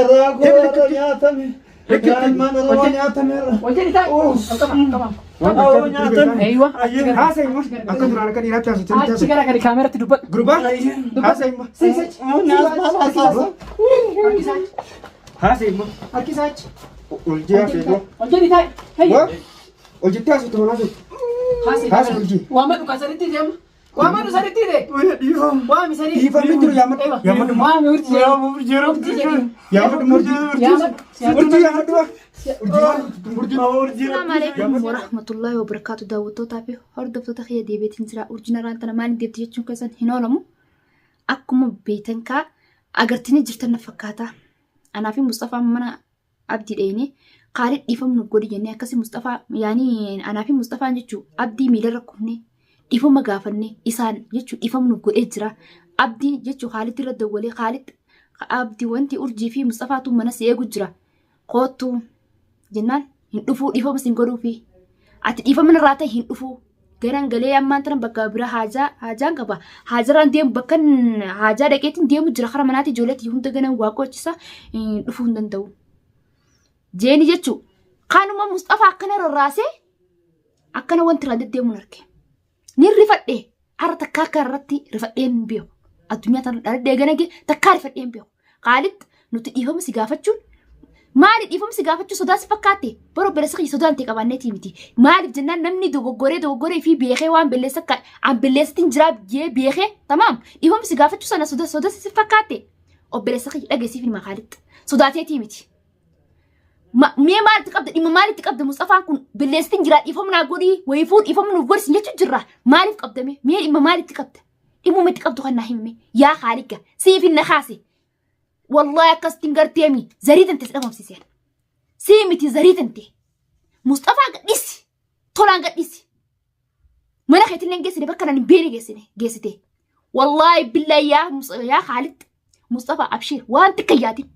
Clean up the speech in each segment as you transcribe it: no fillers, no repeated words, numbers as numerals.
جراكو يا تمي كان روان يا تمي وجهي تاي أو يا تمي ايوه هاسي ما أقدر على كذي لا تاسو اجي كده كده كاميرا تدبل جروبا هاسي ما سيسج هاسي ما اكيساج ولجي هاسي ما وجهي تاي هي ولجي تاسو تمناسو هاسي ولجي وامدو كسرتي ديم وامدو سرتي دي وامي سري كيف أمدو يا مد يا مد وامي ورجي يا مبرجرو يا مد مرجي يا مد مرجي يا مد السلام عليكم ورحمة الله وبركاته daawwattoota fi hordoftoota kiyya deebiitiin jira urjinaraan tana maaliin deebite jechuun keessan hin oolamu akkuma beektan kaa agartanii jirtan na fakkaata anaa fi Mustafaa mana abdii dhayne qaalii dhiifamnu godhi jennee akkasii Mustafaa yaani anaa fi Mustafaan jechuu abdii miilarra kufne dhiifama gaafanne isaan jechuu dhiifamnu godhee jira abdii jechuu qaalitti irra dawwalee qaalitti abdii wanti urjii fi Mustafaatu mana si eegu jira kootu jennaan hin dhufuu dhiifama sin godhuu fi ati dhiifama irraa ta'e hin dhufuu garan galee ammaan tana bakka bira haajaan qaba haajaraan deemu bakka haajaa dhaqeetiin deemu jira kara manaati ijoolleetii hunda ganan waaqochisa dhufuu hin danda'u jeeni jechuu kaanuma Mustafaa akkana rarraasee akkana wanti irraa deddeemuun arge ni rifadhee har'a takkaa akka irratti rifadheen beeku addunyaa tana dhaladhee ganage takkaa rifadheen beeku qaalitti nuti dhiifama si gaafachuun maaliif dhiifama si gaafachuu sodaa si fakkaate baroo beleessa kiyya sodaan ta'e qabanneetii miti maaliif jennaan namni dogoggoree fi beekee waan beleessa akka an beleessatiin jiraa biyyee beekee tamaam dhiifama si gaafachuu sana sodaa si fakkaate obboleessa kiyya dhageessiif hin makaalitti sodaateetii miti. Mee maalitti qabda dhimma maalitti qabda Mustafaan kun beleessatiin jiraa dhiifama naa godhii wayifuu dhiifama nuuf godhisin jechuun jirra maaliif qabdame mee dhimma maalitti qabda dhimma itti qabdu kan naa himme yaa khaaligga siif hin nakaase. والله كاستين قرتيمي زريد انت سلام سيسين سيمتي زريد انت مصطفى قديسي طولان قديسي ما نخيت لين جسني بكره نبيري جسني والله بالله يا خالد مصطفى ابشير وانت كياتي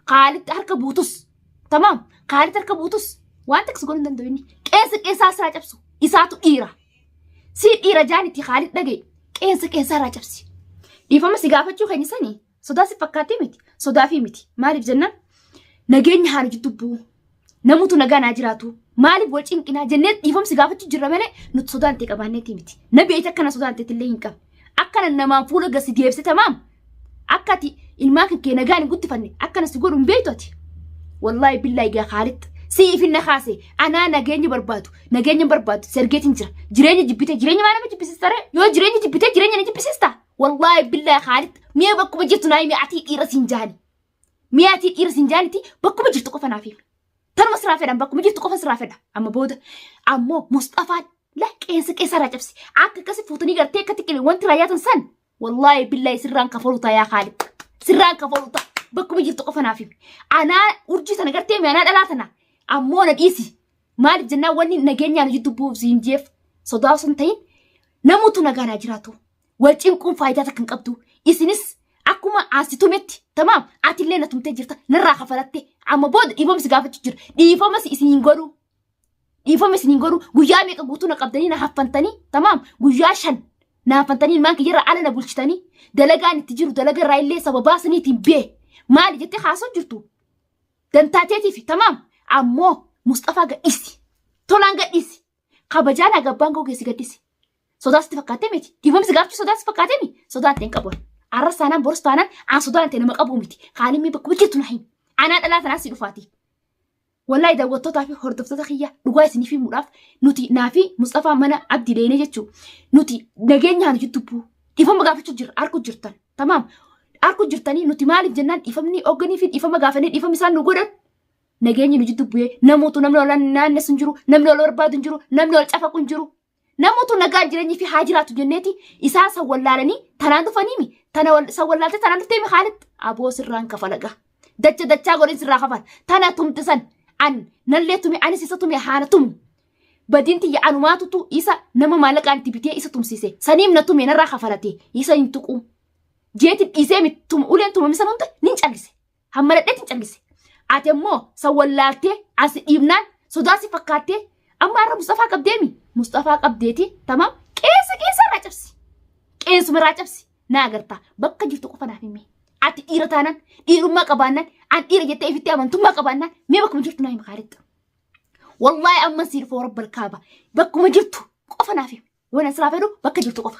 خالد اركب بوتس تمام خالد اركب بوتس وانت كسغون دندويني قيس اسرا جبسو اساتو ايرا سي ايرا جانتي خالد دغي قيس اسرا جبسي يفهم سيغافتو خنيسني sodaa si fakkaatee miti sodaa fi miti maaliif jennaan nageenya haala jidduu namutu nagaa naa jiraatu maaliif wal cinqinaa jennee dhiifama si gaafachuu jirra malee nuti sodaan ta'e qabaanneeti miti na beeyta akkana sodaan ta'e illee hin qabu akkana namaan fuula gasi deebise tamaam akkati ilmaa kan kee nagaan hin guttifanne akkana si godhu hin beeytu ati wallaahi billaahi gaa Khaalid siif hin nakaase anaa nageenya barbaadu sergeetiin jira jireenya jibbite jireenya maa nama jibbisiistare yoo jireenya jibbite jireenya na jibbisiista والله بالله خالد مية بكو بجيتو ناي مياتي إيرا سنجاني مياتي إيرا سنجاني تي بكو بجيتو قفا نافيم تر مسرافة دم بكو بجيتو قفا سرافة دم أما بودا أمو مصطفى لا كيسا راجبسي عاك كاسي فوتني غرتي كتكلي وانت رايات سن والله بالله سران كفلوتا يا خالد سران كفلوتا بكو بجيتو قفا نافيم أنا أرجي سنة غرتي مي أنا دلاتنا أمو نديسي مالك جنا واني نجيني أنا جدو بوف زينجيف صداو سنتين نموتو نغانا جراتو والجنكم فايدة كن قبضو إسنس أكما عاستومتي تمام عتلي نتمتى جرتا نراخ فلتي عم بود إيفهم سقافة تجر إيفهم سنينغورو ويامي كقطونا قبضني نحفنتني تمام وياشن نحفنتني مانك يرى على نبولشتني دلقاني تجرو دلقا رايلي سبباسني تنبيه مالي جتي خاصو جرتو دنتاتيتي في تمام عمو مصطفى قئيسي طولان قئيسي قبجانا قبانكو قيسي قديسي sodaas ti fakkaatee miti dhiifamsi gaafachuu sodaas fakkaatee miti sodaan ta'een qabuun arras taanaan boros taanaan aan sodaan ta'e nama qabuu miti haalimii bakka hojjetu na hin anaa dhalaa tanaa si dhufaati wallaahi daawwattootaa fi hordoftoota kiyya dhugaa isinii fi muudhaaf nuti naa fi Mustafaa mana abdii dheenee jechuu nuti nageenyaan jidduu dhiifama gaafachuu jirra arkuu jirtan tamaam arkuu jirtanii nuti maaliif jennaan dhiifamni hooganii fi dhiifama gaafannee dhiifama isaan nu godhan nageenyi nu jidduu bu'ee namootu namni ol naannessu hin jiru namni ol barbaadu hin jiru namni ol cafaqu hin jiru namoota nagaan jireenyi fi haajiraatu jenneeti isaan sawwallaalanii tanaan dhufanii tana sawwallaalte tanaan dhuftee mi Khaalid aboo sirraan kafalaga dachaa godhin sirraa kafal tana tumtisan an nallee tumi anis isa tumi haana tumu badinti ya'anumaatutu isa nama maallaqaan itti bitee isa tumsise saniim na tume narraa kafalate isa hin tuqu jeetiin dhiisee uleen tumamisa hunta nin callise hamma dhadheetti hin callise ati immoo sawwallaaltee as dhiibnaan sodaa si fakkaattee amma har'a Mustafaa qabdeemi Mustafaa qabdeeti tamam qeensa irraa cabsi qeensuma irraa cabsi na agartaa bakka jirtu qofa naaf himi ati dhiira taanaan dhiirummaa qabaannaan an dhiira jettee ifitti amantummaa qabaannaan mee bakkuma jirtu naa hima Khaalid. Wallahi amma siir foora balkaaba bakkuma jirtu qofa naaf hima. Waan asirraa fedhu bakka jirtu qofa.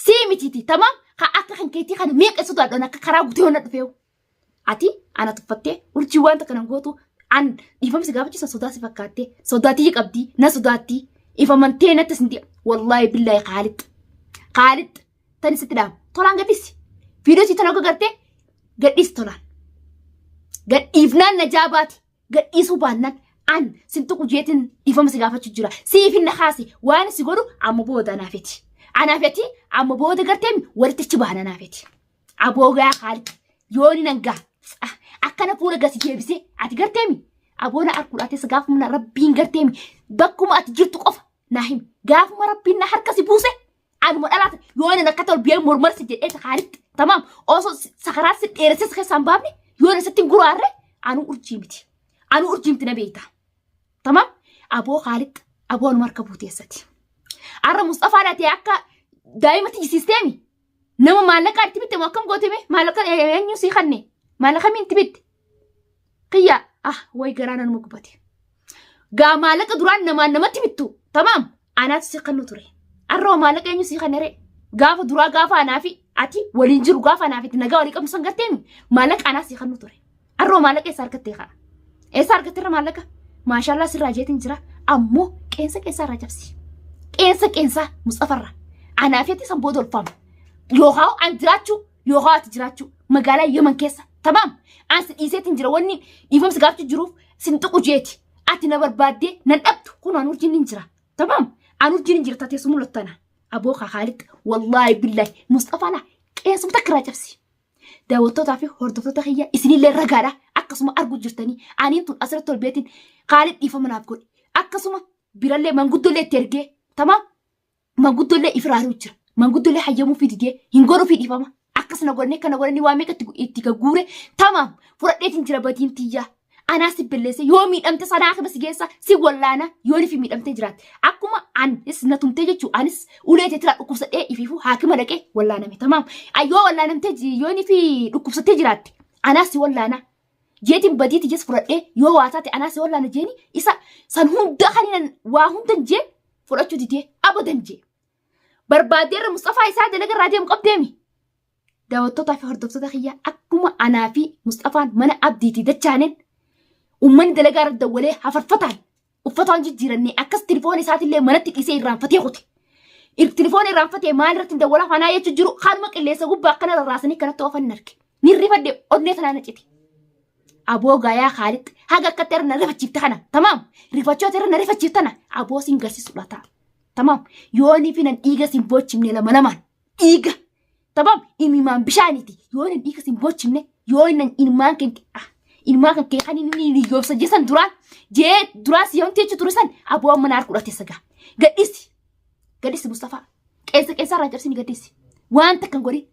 Sii mitiiti tamaam akka kan keetii kana meeqeessu taadhoon akka karaa gutee honna dhufeewu. Ati ana tuffattee urjii wanta kana gootu an dhiifamsi gaafachiisa sodaa si fakkaattee sodaatii qabdii na sodaattii ifamantee natti sinti wallahi billahi Khaalid tani sitti dhaam tolaan gadhiisi. Viidiyoo si tana gartee gadhiisi tolaan. Gadhiifnaan na jaabaati gadhiisuu baannaan an sintu kujeetin dhiifamsi gaafachuu jira. Siifin na haasi waan si godhu amma booda naafeti. Anaafeti amma booda gartee walitti baana naafeti. Aboogaa Khaalid yooni nangaa. Akkana fuula gasi deebisee ati garteemi aboona arkuudhaates gaafuma rabbiin garteemi bakkuma ati jirtu qofa naa himi gaafuma rabbiin na harkasi buuse anuma dhalaata yoona akka tol biyee mormarsi jedhee Khaalid tamaam osoo sakaraat si dheeresses keessaan baafne yoona sitti guraarre anu urjiimti na beeyta tamaam aboo Khaalid aboon marka buuteessati arra Mustafaa dhaatee akka daa'imatti jisiisteemi nama maallaqa itti bitte moo akkam gooteme maallaqa eenyu sii kanne maallaqa minti bitte qiyya way garaana nama gubate gaa maallaqa duraan namatti bittu tamaam anaatu si kannu ture arroo maallaqa eenyu sii kannere gaafa duraa gaafa anaafi ati waliin jiru gaafa anaafi nagaa walii qabnu san garteemi maallaqa anaa sii kannu ture arroo maallaqa eessa argattee kaa eessa argatteerra maallaqa maashaallah sirraa jeetiin jira ammoo qeensa irraa cabsi qeensa Mustafarra anaafi ati san booda olfama yookaan an jiraachuu yookaan ati jiraachuu magaalaa Yemen keessa tamaam an si dhiiseetiin jira wanni dhiifamsi gaafachuu jiruuf sin tuqu jeeti ati na barbaaddee nan dhabdu kun an urjiin hin jira tamaam an urjiin hin jira taatee sumuu lottana aboo Khaalid wallahi billahi Mustafaana qeensuma takka irraa cabsi daawwattootaa fi hordoftoota kiyya isinillee ragaadha akkasuma arguu jirtanii aniin tun asirratti ol beetiin Khaalid dhiifama naaf godhi akkasuma birallee manguddollee itti ergee tamaam manguddollee ifraaruu jira manguddollee hayyamuu fi didee hin godhuu fi dhiifama akkasuma godhanii kana godhanii waa meeqa itti gaguure tamaam fudhadheetiin jira batiin tiyyaa anaa si billeesse yoo miidhamte sanaa kibas geessa si wallaana yooni fi miidhamtee jiraatte akkuma anis na tumtee jechuu anis uleete tira dhukkubsadhee ifiifuu haakima dhaqee wallaaname tamaam yoo wallaanamtee yooni fi dhukkubsattee jiraatte anaa si wallaana jeetiin badiiti jes fudhadhee yoo waa taate anaa si wallaana jeeni isa san hunda kaninan waa hundan jee fudhachuu didee abadan jee barbaadeerra Mustafaa isaa dalaga irraa deemu qabdeemi. Daawwattootaa fi hordoftoota kiyyaa akkuma anaa fi Mustafaan mana abdiitii dachaaneen uummanni dalagaa irra dawwalee hafarfataan uffataan jijjiirannee akkas tilifoon isaatillee manatti dhiisee irraanfatee kute. Tilifoon irraanfatee maal irratti dawwalaa fanaa jechuu jiru haaluma qilleessa gubbaa akkana rarraasanii kanatti oofan hin arge. Ni rifadde onnee tanaa na cite. Aboo gaayaa Khaalid haga akkatti irra na rifachiifte kana tamaam rifachoota irra na rifachiifte kana aboo siin garsiisudha ta'a. Tamaam yooni fi nan dhiiga siin boochifne lama lamaan dhiiga tamaam imimaan bishaaniiti yooni dhiiga siin boochifne yooni nan ilmaan kan kee kan inni yoobsa jesan duraan si yoon teechu ture san aboo amma naar kudhate sagaa gadhisi Mustafaa qeensa irraa cabsini gadhisi waan takkan godhin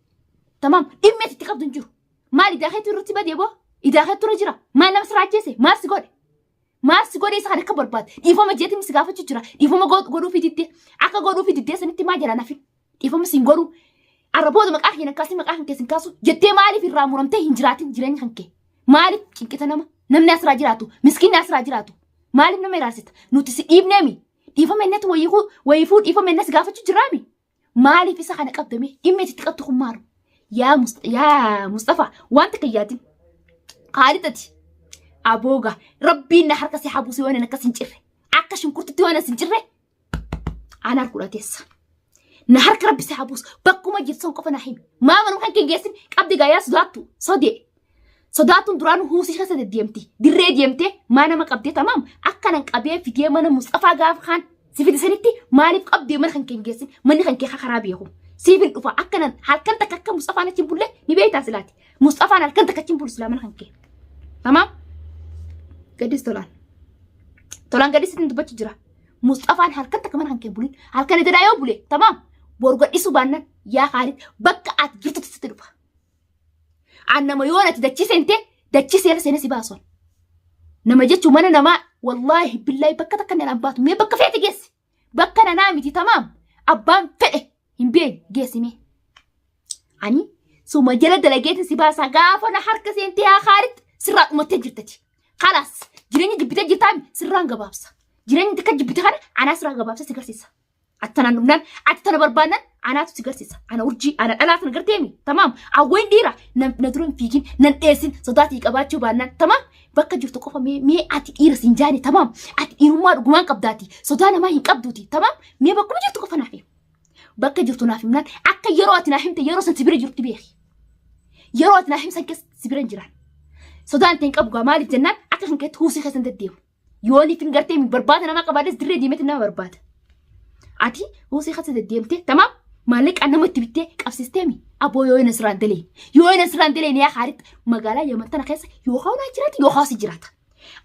tamaam dhimmeet itti qabdu hin jiru maal idaakeetu irratti badee boo idaakeetu irra jira maal nama siraa ajjeese maal si godhe isa kan akka barbaade dhiifama jeetiin si gaafachuu jira dhiifama godhuu fi diddee akka godhuu fi diddee sanitti maa jala nafi dhiifama siin godhuu arrabooda maqaa kee nakkaasii maqaa kan keessin kaasu jettee maaliif irraa muramtee hin jiraatin jireenya kan kee maaliif cinqita namni asirraa jiraatu miskiinni asirraa jiraatu maaliif nama iraarsita nuti si dhiibneemi dhiifama innetti wayifuu dhiifama innes gaafachuu jiraami maaliif isa kana qabdame dhimmeet itti qabdu kun maalu yaa Mustafaa wanta kayyaatin Khaalidati abooga rabbiin na harka si habuusi waan akkas hin cirre akka shunkurtitti waan sin cirre ana harkudhateessa na harka rabbi si habuus bakkuma jirsan qofa na himi maama nu kan kengeessin qabdi gaayaa sodaattuun duraan huusii keessa deddeemti dirree deemtee maa nama qabdee tamaam akka nan qabee fidee mana Mustafaa gaafa kaan si fidisanitti maaliif qabdee mana kan kengeessin manni kan kee karaa beeku siifin dhufa akka nan halkan takka akka Mustafaan achi bulle ni beektaa silaati Mustafaan halkan takka achi bulu silaa mana kan kee tamaam gadis tolaan gadis itti dubbachuu jira Mustafaan halkan takka mana kan kee bulin halkan itti daayoo bule tamaam boru gadhiisuu baannan yaa Khaalid bakka ati jirtu sitti dhufa annama yoo ati dachisee seenee si baasuun nama jechuun mana namaa wallahi billahi bakka takka naan baatu mee bakka feete geessi bakka nanaa miti tamaam abbaan fedhe hin beeku geessi mee ani suma jala dalageetin si baasaa gaafa na harka seentee yaa Khaalid sirraa dhumattee jirtati. Khalaas jireenya jibbitee jirtaami sirraan gabaabsa. Jireenya tika jibbite kana anaa sirraa gabaabsa si garsiisa. Attanaan dhumnaan ati tana barbaannan anaatu si garsiisa. Ana urjii ana dhalaa sana garteemi tamaam awween dhiira na dura hin fiigin nan dheessin sodaatii qabaachuu baannaan tamaam bakka jirtu qofa mee ati dhiira siin jaani tamaam ati dhiirummaa dhugumaan qabdaati sodaa namaa hin qabduuti tamaam mee bakkuma jirtu qofa naaf bakka jirtu naaf himnaan akka yeroo ati naaf himte yeroo san sibira jirti beeki yeroo ati naaf himsan keessa sibira hin jiran sodaan ta'in qabu gaa maaliif jennaan akka kan keetti huusii keessan deddeemu yooniif hin gartee barbaada namaa qabaades dirree diimetti nama barbaada ati huusii keessa deddeemte tamaam maallaqaan namatti bittee qabsiisteemi aboo yoo inni asirraan dalee ni yaa Khaalid magaalaa Yaman tana keessa yookaan naa jiraata yookaan si jiraata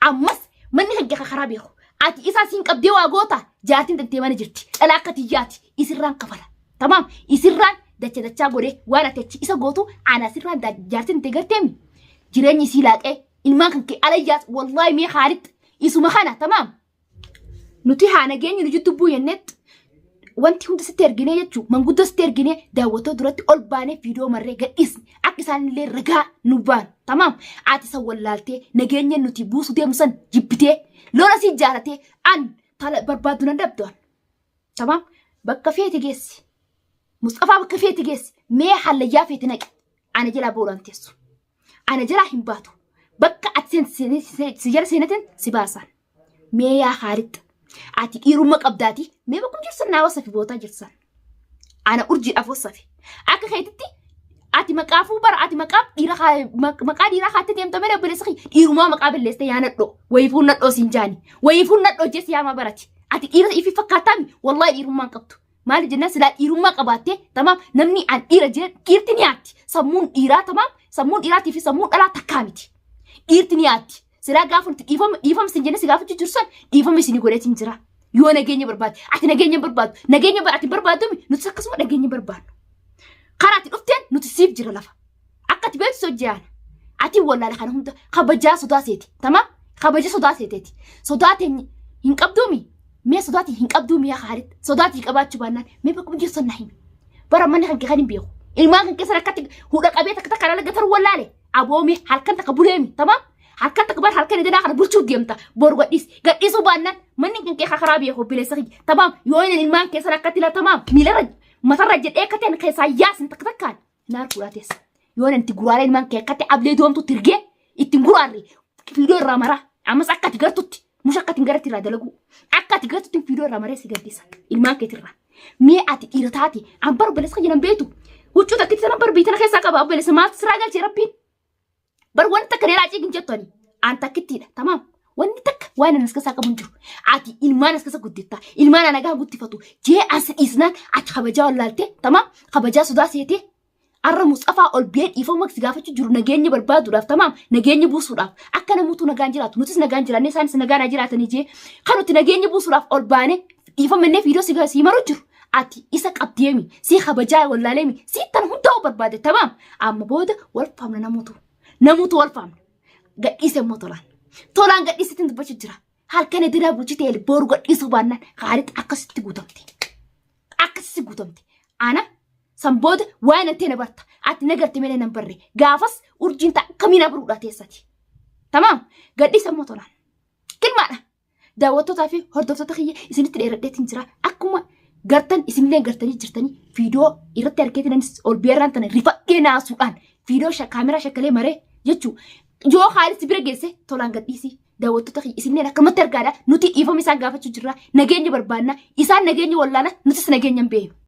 ammas manni kan keessa karaa beeku ati isaa siin qabdee waa goota jaartiin tantee mana jirti dhalaa akka tiyyaati isirraan kafala tamaam isirraan dachaa godhee waan ati achi isa gootu ana isirraan jaartiin tantee garteemi jireenyi isii laaqee ilmaan kan kee alayyaas wallaahi mee Khaalid isuma kana tamaam nuti haana geenyu nuti dubbuu yennetti wanti hunda sitti erginee jechuun manguddoo sitti erginee daawwatoo duratti ol baanee viidiyoo marree gadhiisni akka isaanillee ragaa nu baan tamaam ati isa wallaaltee nageenya nuti buusu deemu san jibbitee lola si jaalatee an barbaadu nan dabdoon tamaam bakka feeti geessi Mustafaa bakka feeti geessi mee hallayyaa feeti naqi ana jalaa boodaan teessu ana jalaa hin baatu bakka ati si jala seenatiin si baasan mee yaa Khaalid ati dhiirummaa qabdaati mee bakkum jirsan naa wasafi bootaa jirsan ana urjiidhaaf wasafi akka keetitti ati maqaafuu bara ati maqaa dhiiraa haatte deemta mee dabaleessa dhiirummaa maqaa balleessite yaa nadhoo wayifuun nadhoo siin jaani wayifuun nadhoo jees yaama barati ati dhiira ifi fakkaataami wallaahi dhiirummaan qabdu maali jennaan silaa dhiirummaa qabaattee tamaam namni an dhiira jire dhiirti ni yaatti sammuun dhiiraa tamaam sammuun dhiiraatii fi sammuun dhalaa takkaa miti dhiirti ni yaatti Sila gaafa dhiifama sin jenne si gaafa jirsan dhiifama isin godheetiin jira. Yoo nageenya barbaadu ati nageenya barbaadu ati barbaadumi nuti akkasuma nageenya barbaadnu. Karaa ati dhufteen nuti siif jira lafa. Akka ati beektu hojjaan ati wallaala kana hunda kabajaa sodaa seeti tamaam kabaja sodaa seeteeti sodaateen hin qabduumi mee sodaatiin hin qabduumi yaa Khaalid sodaatii qabaachuu baannaan mee bakkuma jirsan na himi bara manni kan kee kan hin beeku ilmaan kan keessa rakkatti hudha qabee takka takka lagatar wallaale aboomee halkan takka buleemi tamaam harka takbar harka ni dana kana bulchuu deemta bor gadhiisu baannaan manni kan kee karaa beeku bileessa tamaam yoo inni ilmaan keessa rakkatti la tamaam miilara matarra jedhee kateen keessa yaasin takka takkaan naar kudhaates yoo inni guraaree ilmaan kee katte ablee doomtu tirgee ittiin guraarre fiidoo irraa mara ammas akka ati gartutti mush akka ati garatti irraa dalagu akka ati gartutti fiidoo irraa maree si gaddisa ilmaan keetirraa mee ati dhiira taati ambar bileessa jedhan beetu huccuu takkitti sana barbiitana keessaa qaba bileessa maatu siraa galchee rabbiin bar wanti takka dheeraa ciigin jettoni an takkittiidha tamaam wanti takka waan anas keessa qabu jiru ati ilmaan as keessa guddifta ilmaan anagaa guddifatu jee as dhiisnaan ati kabajaa wallaaltee tamaam kabajaa sodaa seetee arra Mustafaa ol biyee dhiifama si gaafachuu jiru nageenya barbaaduudhaaf tamaam nageenya buusuudhaaf akka namuutu nagaan jiraatu nutis nagaan jiraannee isaanis nagaan jiraatanii jee kan nuti nageenya buusuudhaaf ol baane dhiifamannee fiidoo si maru jiru ati isa qabdeemi si kabajaa wallaaleemi si tan hundaa barbaade tamaam amma booda wal faamna namuutu wal faamna gadhiise immoo tolaan gadhiisitiin dubbachuu jira halkan ediraa bulchitee booru gadhiisuu baannaan Khaalid akkasitti guutamte ana Sambooda waan antee na barta ati nagarte mee nan barre gaafas urjiin ta kamiina buruudha teessati tamaam gadhiisa immoo tolaan kilmaadha daawwattootaa fi hordoftoota kiyya isinitti dheeradheetiin jira akkuma gartan isinillee gartanii jirtanii fiidoo irratti argeetinanis ol biirraan tana rifadhee naasuudhaan fiidoo kaameraa shakkalee maree jechuu yoo Khaalid bira geesse tolaan gadhiisi daawwattoota kiyya isinillee akkamatti argaadha nuti dhiifama isaan gaafachuu jirra nageenya barbaanna isaan nageenya wallaana nutis nageenya hin beeknu.